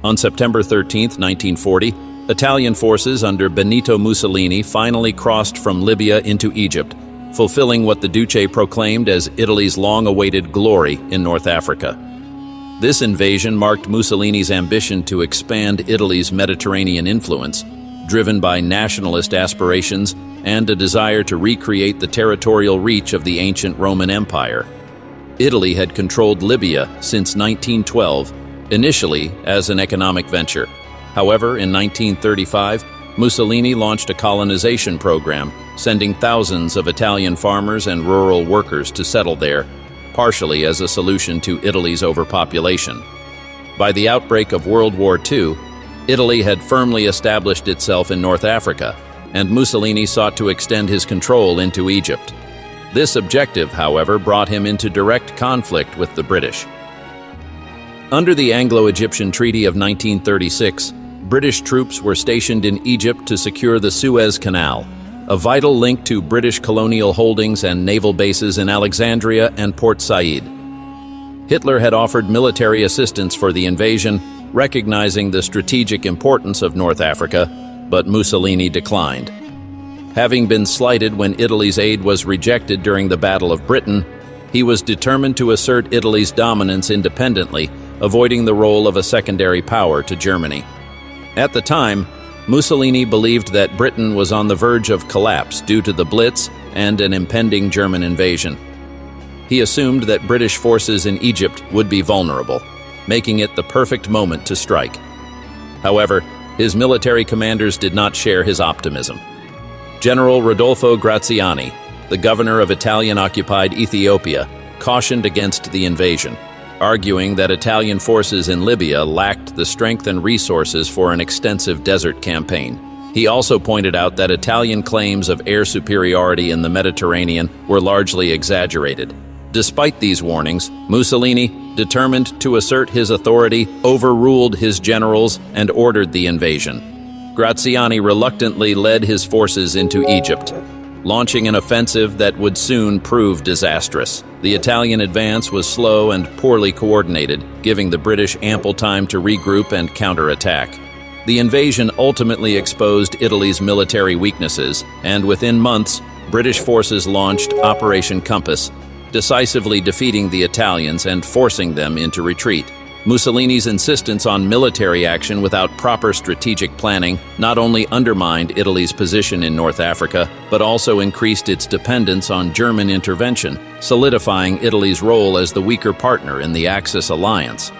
On September 13, 1940, Italian forces under Benito Mussolini finally crossed from Libya into Egypt, fulfilling what the Duce proclaimed as Italy's long-awaited glory in North Africa. This invasion marked Mussolini's ambition to expand Italy's Mediterranean influence, driven by nationalist aspirations and a desire to recreate the territorial reach of the ancient Roman Empire. Italy had controlled Libya since 1912, initially as an economic venture. However, in 1935, Mussolini launched a colonization program, sending thousands of Italian farmers and rural workers to settle there, partially as a solution to Italy's overpopulation. By the outbreak of World War II, Italy had firmly established itself in North Africa, and Mussolini sought to extend his control into Egypt. This objective, however, brought him into direct conflict with the British. Under the Anglo-Egyptian Treaty of 1936, British troops were stationed in Egypt to secure the Suez Canal, a vital link to British colonial holdings and naval bases in Alexandria and Port Said. Hitler had offered military assistance for the invasion, recognizing the strategic importance of North Africa, but Mussolini declined. Having been slighted when Italy's aid was rejected during the Battle of Britain, he was determined to assert Italy's dominance independently, avoiding the role of a secondary power to Germany. At the time, Mussolini believed that Britain was on the verge of collapse due to the Blitz and an impending German invasion. He assumed that British forces in Egypt would be vulnerable, making it the perfect moment to strike. However, his military commanders did not share his optimism. General Rodolfo Graziani, the governor of Italian-occupied Ethiopia, cautioned against the invasion, arguing that Italian forces in Libya lacked the strength and resources for an extensive desert campaign. He also pointed out that Italian claims of air superiority in the Mediterranean were largely exaggerated. Despite these warnings, Mussolini, determined to assert his authority, overruled his generals and ordered the invasion. Graziani reluctantly led his forces into Egypt, launching an offensive that would soon prove disastrous. The Italian advance was slow and poorly coordinated, giving the British ample time to regroup and counterattack. The invasion ultimately exposed Italy's military weaknesses, and within months, British forces launched Operation Compass, decisively defeating the Italians and forcing them into retreat. Mussolini's insistence on military action without proper strategic planning not only undermined Italy's position in North Africa, but also increased its dependence on German intervention, solidifying Italy's role as the weaker partner in the Axis alliance.